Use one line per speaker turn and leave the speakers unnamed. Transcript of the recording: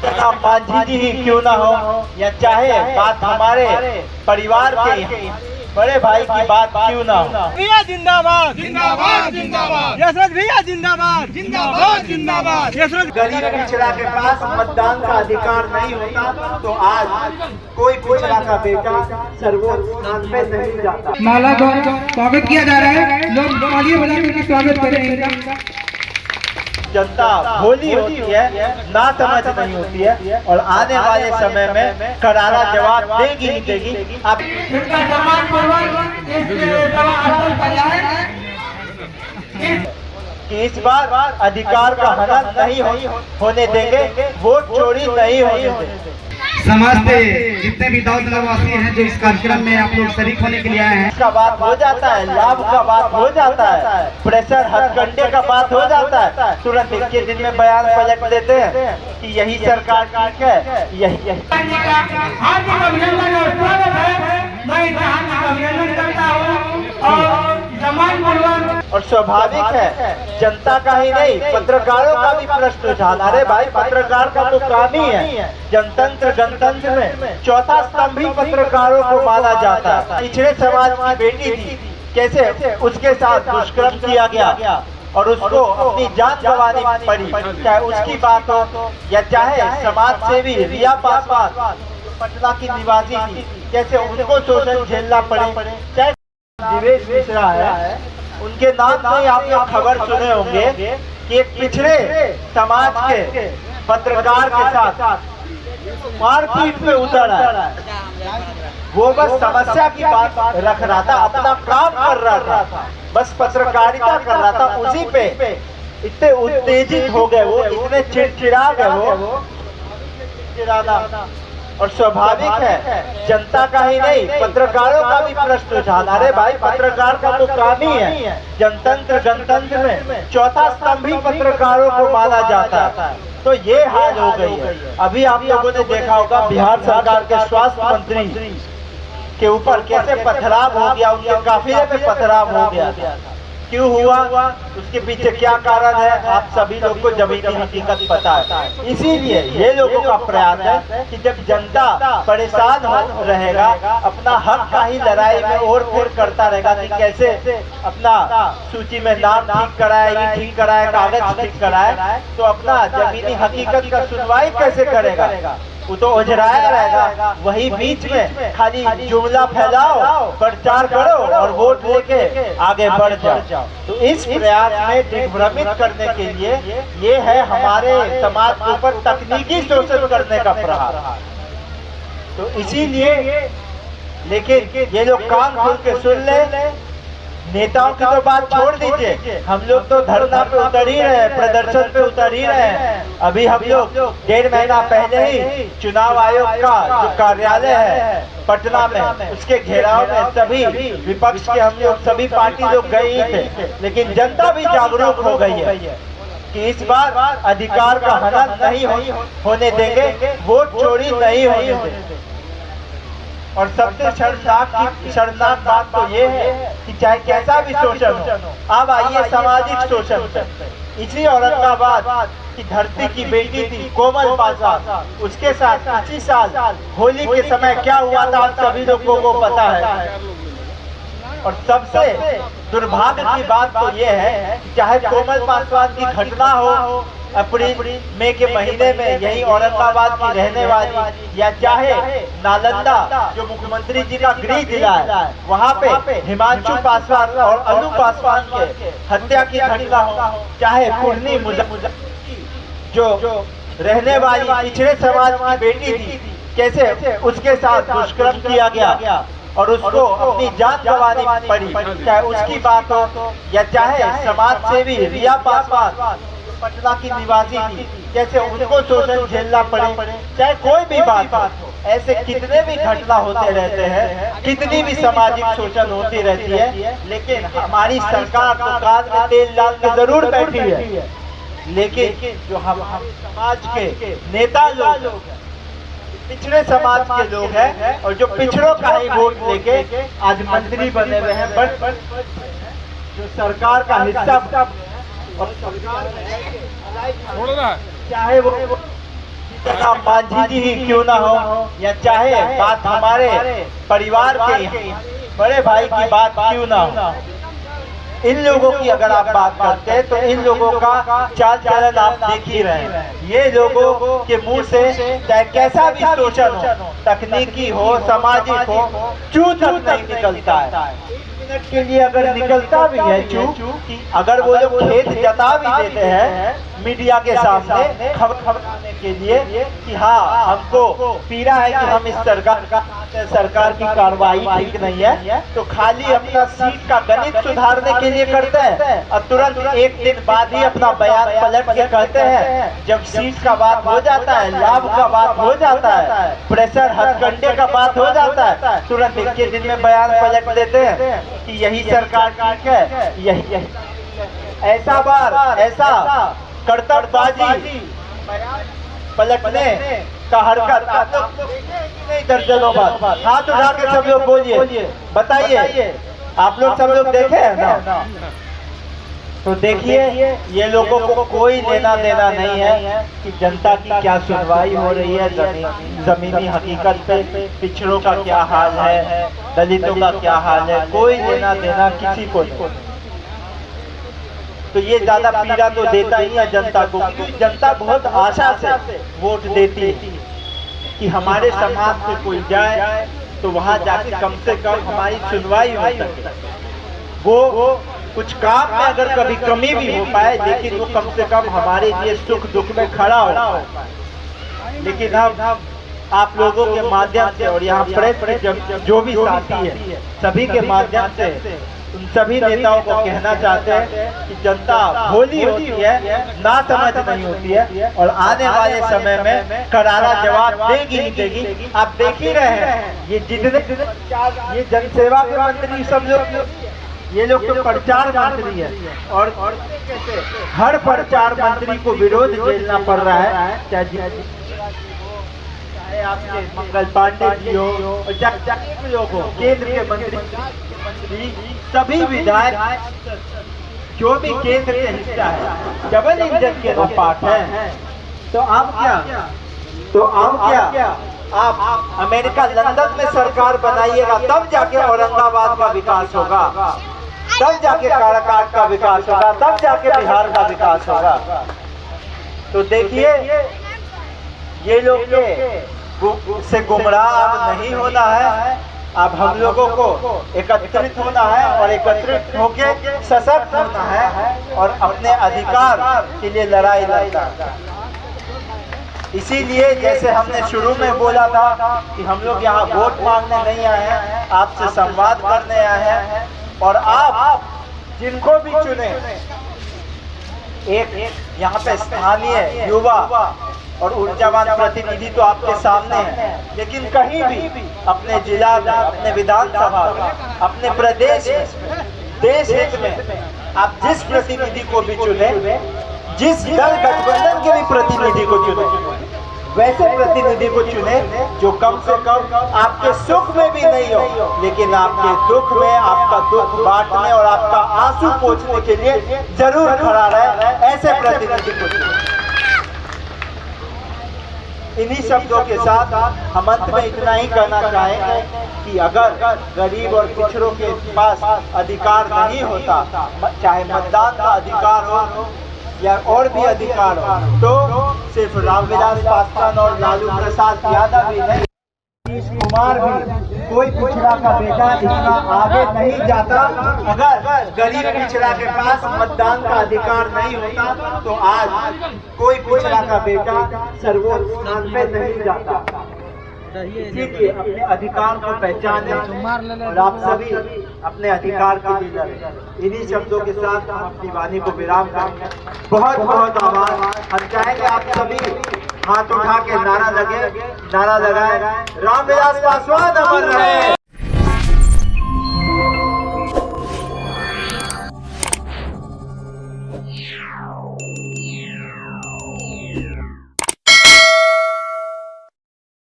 मांझी जी ही क्यों ना हो, या चाहे बात हमारे परिवार के बड़े भाई की बात क्यों ना हो।
भैया जिंदाबाद
जिंदाबाद जिंदाबाद
यशवंत भैया जिंदाबाद
जिंदाबाद जिंदाबाद।
यशवंत
गरीब पिछड़ा के पास मतदान का अधिकार नहीं होता तो आज कोई पिछड़ा का बेटा सर्वोच्च स्थान पे नहीं जाता।
माला द्वारा स्वागत किया जा रहा है, लोग तालियां बजा करके स्वागत करें इनका।
जनता भोली होती है, ना समझ नहीं होती है और आने वाले समय में करारा जवाब देगी ही देगी। अब
इनका सम्मानपूर्वक इस सभा स्थल पर जाए।
कि इस बार अधिकार का हनन नहीं होने देंगे, वोट चोरी नहीं होने देंगे।
समाज के जितने भी दौलत नवासी हैं जो इस कार्यक्रम में आप लोग शरीक होने के लिए आए हैं,
का बात हो जाता है, लाभ का बात हो जाता है, प्रेशर हथकंडे का बात हो जाता है, तुरंत 21 दिन में बयान पलट देते हैं कि यही सरकार ठीक है, यही
हार्दिक अभिनंदन और स्वागत है। मैं हार्दिक अभिनंदन करता हूँ और सम्मानपूर्वक।
और स्वाभाविक है जनता का ही नहीं पत्रकारों का भी प्रश्न उठाना। अरे भाई, पत्रकार का तो काम ही है जनतंत्र गणतंत्र में चौथा स्तंभ ही पत्रकारों को माना जाता है। पिछड़े समाज की बेटी थी, कैसे उसके साथ दुष्कर्म किया गया और उसको अपनी जान गंवानी पड़ी, चाहे उसकी बात हो या चाहे समाज सेवी रिया पासवान पटना की निवासी थी, कैसे उनको शोषण झेलना पड़े, चाहे दिवेश मिश्रा है, उनके नाम से आप लोग खबर सुने होंगे कि एक पिछड़े समाज के पत्रकार के साथ मारपीट पे उतर आया। वो बस समस्या की बात रख रहा था, अपना काम कर रहा था, बस पत्रकारिता कर रहा था, उसी पे इतने उत्तेजित हो गए वो, इतने चिड़चिड़ा गए वो, चिड़चिड़ाना। और स्वाभाविक है जनता का ही नहीं पत्रकारों का भी प्रश्न उठाना। अरे भाई, पत्रकार का तो काम ही है जनतंत्र गणतंत्र में चौथा स्तंभ ही पत्रकारों को माना जाता है। तो ये हाल हो गई है। अभी आप लोगों ने देखा होगा बिहार सरकार के स्वास्थ्य मंत्री के ऊपर कैसे पथराव हो गया, उनके काफिले पे पथराव हो गया था। क्यों हुआ, उसके पीछे क्या कारण है, आप सभी लोग को जमीनी हकीकत पता है। इसीलिए ये लोगों का प्रयास है कि जब जनता परेशान हो रहेगा, अपना हक का ही लड़ाई में और फिर करता रहेगा कि कैसे अपना सूची में नाम ठीक कराए, ये ठीक कराए, कागज ठीक कराए, तो अपना जमीनी हकीकत का सुनवाई कैसे करेगा, वो तो उजराया रहेगा। वही बीच में खाली जुमला फैलाओ, प्रचार करो और वोट लेके आगे बढ़ जाओ। तो इस प्रयास में दिग्भ्रमित करने के लिए ये है हमारे समाज के ऊपर तकनीकी शोषण करने का प्रहार। तो इसीलिए, लेकिन ये लोग कान खोल के सुन ले। नेताओं की तो बात छोड़ दीजिए, हम लोग तो धरना पे उतर ही रहे हैं, प्रदर्शन पे उतर ही रहे हैं। अभी हम लोग 1.5 महीना पहले ही चुनाव आयोग का जो कार्यालय है पटना में, उसके घेराव में सभी विपक्ष के हम लोग सभी पार्टी लोग गए ही थे। लेकिन जनता भी जागरूक हो गई है कि इस बार अधिकार का हनन नहीं होने देंगे, वोट चोरी नहीं होने देंगे। और सबसे शर्मनाक बात तो ये है कि चाहे कैसा भी शोषण हो, अब आइए सामाजिक शोषण पे। इसी औरंगाबाद की धरती की बेटी थी कोमल पासवान, उसके साथ इसी साल होली के समय क्या हुआ था आप सभी लोगों को पता है। और सबसे दुर्भाग्य की बात तो ये है कि चाहे कोमल पासवान की घटना हो अप्रैल मई के महीने में यही औरंगाबाद की रहने वाली, या चाहे नालंदा जो मुख्यमंत्री जी का गृह जिला है, वहाँ पे हिमांशु पासवान और अनु पासवान के हत्या की घटना हो, चाहे पूर्णी जो रहने वाली पिछड़े समाज की बेटी थी, कैसे उसके साथ दुष्कर्म किया गया और उसको अपनी जान गंवानी पड़ी, चाहे उसकी बात हो या चाहे समाज सेवी रिया पासवान पटना की निवासी थी, कैसे उनको शोषण झेलना पड़े, चाहे कोई भी बात हो। ऐसे कितने भी घटना होते रहते हैं, कितनी भी सामाजिक शोषण होती रहती है, लेकिन हमारी सरकार तो कान में तेल डाल के जरूर बैठी है। लेकिन जो हम समाज के नेता लोग, पिछड़े समाज के लोग हैं और जो पिछड़ों का ही वोट लेके आज मंत्री बने हुए हैं, जो सरकार का हिस्सा और सरकार चाहे वो तथा मांझी जी ही क्यों ना हो, या चाहे बात हमारे परिवार के बड़े भाई की बात क्यों ना हो, इन लोगों की अगर आप बात करते हैं तो इन लोगों का चाल चलन आप देख ही रहे हैं। ये लोगों के मुंह से चाहे कैसा भी शोषण हो, तकनीकी हो, सामाजिक हो, चू तक नहीं निकलता है। मिनट के लिए अगर निकलता भी है चू, अगर वो लोग खेत जता भी देते हैं मीडिया के सामने खबराने के लिए कि हाँ हमको पीड़ा है कि हम इस सरकार की कार्रवाई ठीक नहीं है, तो खाली अपना सीट का गणित सुधारने के लिए करते हैं और तुरंत एक दिन बाद ही अपना बयान पलट के कहते हैं। जब सीट का बात हो जाता है, लाभ का बात हो जाता है, प्रेशर हथकंडे का बात हो जाता है, तुरंत एक ही दिन में बयान पलट देते हैं कि यही सरकार ठीक है, यही ऐसा कर्तव्यबाजी पलटने का हरकत आप लोग नहीं दर्जनों बार। हाथ उठा के सब लोग बोलिए, बताइए आप लोग सब लोग देखे हैं ना? तो देखिए ये लोगों को कोई लेना देना नहीं है कि जनता की क्या सुनवाई हो रही है, जमीनी हकीकत पे पिछड़ों का क्या हाल है, दलितों का क्या हाल है, कोई लेना देना किसी को नहीं। तो ये ज्यादा पीड़ा तो देता ही है जनता को, क्योंकि जनता बहुत आशा से वोट देती है कि हमारे समाज से कोई जाए तो वहां जाके कम से कम हमारी सुनवाई हो सके। वो कुछ काम में अगर कभी कमी भी हो पाए, लेकिन वो कम से कम हमारे लिए सुख दुख में खड़ा हो। लेकिन हम आप लोगों के माध्यम से और यहाँ प्रेस जो भी साथी है सभी के माध्यम से उन सभी नेताओं को कहना चाहते हैं कि जनता भोली होती है, ना समझ नहीं होती है और आने वाले समय में करारा जवाब देगी ही देगी। आप देख ही रहे हैं ये जितने ये जनसेवा के मंत्री सब लोग, ये लोग तो प्रचार मंत्री है और हर प्रचार मंत्री को विरोध झेलना पड़ रहा है, चाहे आपके मंगल पांडे जी हो और चाहे लोग हो, केंद्र के मंत्री, सभी विधायक जो भी केंद्र के हिस्सा है, डबल इंजन के पार्ट है। तो आप क्या आप अमेरिका लंदन में सरकार बनाइएगा तब जाके औरंगाबाद का विकास होगा, तब जाके काराकाट का विकास होगा, तब जाके बिहार का विकास होगा। तो देखिए ये लोग से गुमराह अब नहीं होना है, अब हम लोगों को एकत्रित होना है और एकत्रित होके सशक्त होना है और अपने अधिकार के लिए लड़ाई लड़ना। इसीलिए जैसे हमने शुरू में बोला था कि हम लोग यहाँ वोट मांगने नहीं आए हैं, आपसे संवाद करने आए हैं और आप जिनको भी चुने, एक यहाँ पे स्थानीय युवा और ऊर्जावान प्रतिनिधि तो आपके सामने है, लेकिन कहीं भी अपने जिला में, अपने विधानसभा में, अपने प्रदेश में, देश हित में आप जिस प्रतिनिधि को भी चुने, जिस दल गठबंधन के भी प्रतिनिधि को चुने, वैसे प्रतिनिधि को चुने जो कम से कम आपके सुख में भी नहीं हो, लेकिन आपके दुख में आपका दुख बांटने और आपका आंसू पोंछने के लिए जरूर खड़ा रहे, ऐसे प्रतिनिधि को चुने। इन्हीं शब्दों के साथ हम अंत में इतना ही कहना चाहेंगे कि अगर गरीब और पिछड़ों के पास अधिकार नहीं होता, चाहे मतदान का अधिकार हो या और भी अधिकार हो, तो सिर्फ रामविलास पासवान और लालू प्रसाद यादव ही नहीं, नीतीश कुमार भी, कोई पिछड़ा का बेटा इतना आगे नहीं जाता। अगर गरीब पिछड़ा के पास मतदान का अधिकार नहीं होता तो आज कोई पिछड़ा का बेटा सर्वोच्च स्थान पे नहीं जाता। इसीलिए अपने अधिकार को पहचाने और आप सभी अपने अधिकार के लिए लड़ें। इन्हीं शब्दों के साथ हम अपनी वाणी को विराम करेंगे। बहुत बहुत आभार। हम चाहेंगे आप सभी हाथ उठा के नारा लगाए, रामविलास पासवान अमर रहे।